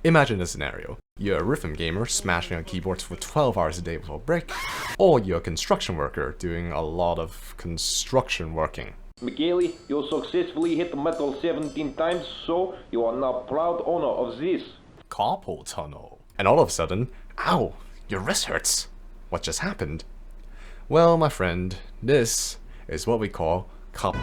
Imagine a scenario. You're a rhythm gamer smashing on keyboards for 12 hours a day without a break, or you're a construction worker doing a lot of construction working. Michele, you successfully hit the metal 17 times, so you are now proud owner of this. Carpal tunnel. And all of a sudden, ow, your wrist hurts. What just happened? Well, my friend, this is what we call carpal.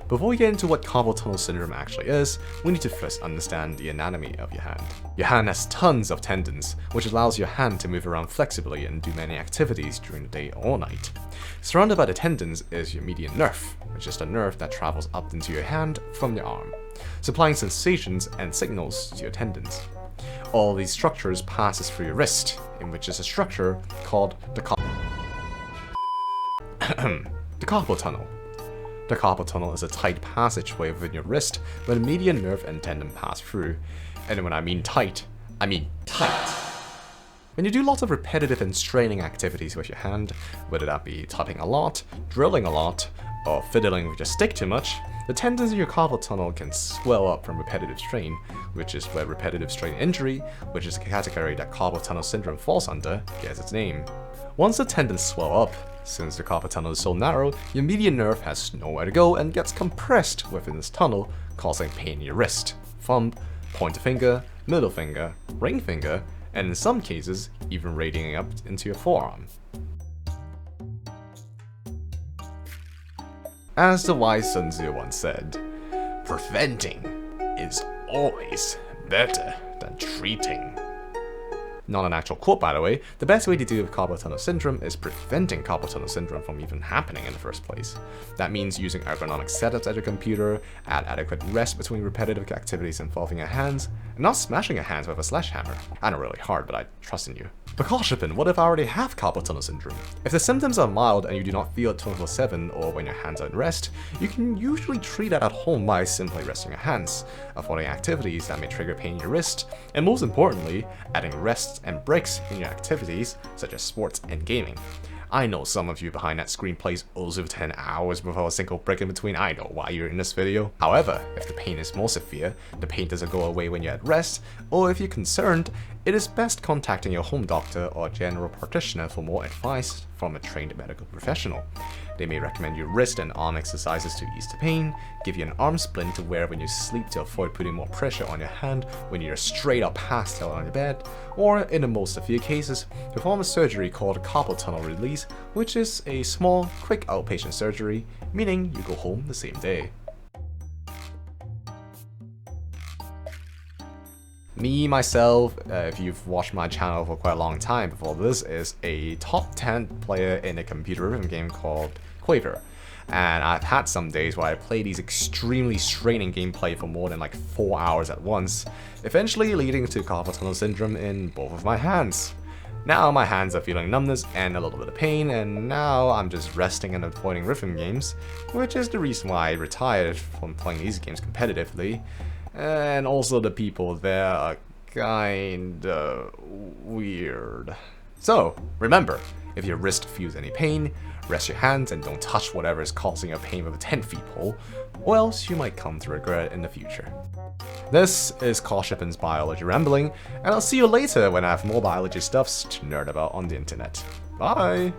Before we get into what carpal tunnel syndrome actually is, we need to first understand the anatomy of your hand. Your hand has tons of tendons, which allows your hand to move around flexibly and do many activities during the day or night. Surrounded by the tendons is your median nerve, which is the nerve that travels up into your hand from your arm, supplying sensations and signals to your tendons. All these structures passes through your wrist, in which is a structure called the carpal tunnel. The carpal tunnel is a tight passageway within your wrist where the median nerve and tendon pass through. And when I mean tight, I mean tight. When you do lots of repetitive and straining activities with your hand, whether that be typing a lot, drilling a lot, or fiddling with your stick too much, the tendons in your carpal tunnel can swell up from repetitive strain, which is where repetitive strain injury, which is a category that carpal tunnel syndrome falls under, gets its name. Once the tendons swell up, since the carpal tunnel is so narrow, your median nerve has nowhere to go and gets compressed within this tunnel, causing pain in your wrist, thumb, pointer finger, middle finger, ring finger, and in some cases, even radiating up into your forearm. As the wise Sun Tzu once said, preventing is always better than treating. Not an actual quote, by the way. The best way to deal with carpal tunnel syndrome is preventing carpal tunnel syndrome from even happening in the first place. That means using ergonomic setups at your computer, add adequate rest between repetitive activities involving your hands, and not smashing your hands with a sledgehammer. I know really hard, but I trust in you. But Koshepen, what if I already have carpal tunnel syndrome? If the symptoms are mild and you do not feel it 24/7 or when your hands are at rest, you can usually treat that at home by simply resting your hands, avoiding activities that may trigger pain in your wrist, and most importantly, adding rests and breaks in your activities such as sports and gaming. I know some of you behind that screen plays also 10 hours without a single break in between. I know why you're in this video. However, if the pain is more severe, the pain doesn't go away when you're at rest, or if you're concerned, it is best contacting your home doctor or general practitioner for more advice from a trained medical professional. They may recommend you wrist and arm exercises to ease the pain, give you an arm splint to wear when you sleep to avoid putting more pressure on your hand when you're straight up passed out on your bed, or in the most severe cases, perform a surgery called carpal tunnel release, which is a small, quick outpatient surgery, meaning you go home the same day. Me, myself, if you've watched my channel for quite a long time before this, is a top 10 player in a computer rhythm game called Koshepen. And I've had some days where I play these extremely straining gameplay for more than like 4 hours at once, eventually leading to carpal tunnel syndrome in both of my hands. Now my hands are feeling numbness and a little bit of pain, and now I'm just resting and avoiding rhythm games, which is the reason why I retired from playing these games competitively. And also the people there are kinda weird. So, remember, if your wrist feels any pain, rest your hands and don't touch whatever is causing your pain with a 10-foot pole, or else you might come to regret it in the future. This is Koshepen's Biology Rambling, and I'll see you later when I have more biology stuffs to nerd about on the internet. Bye!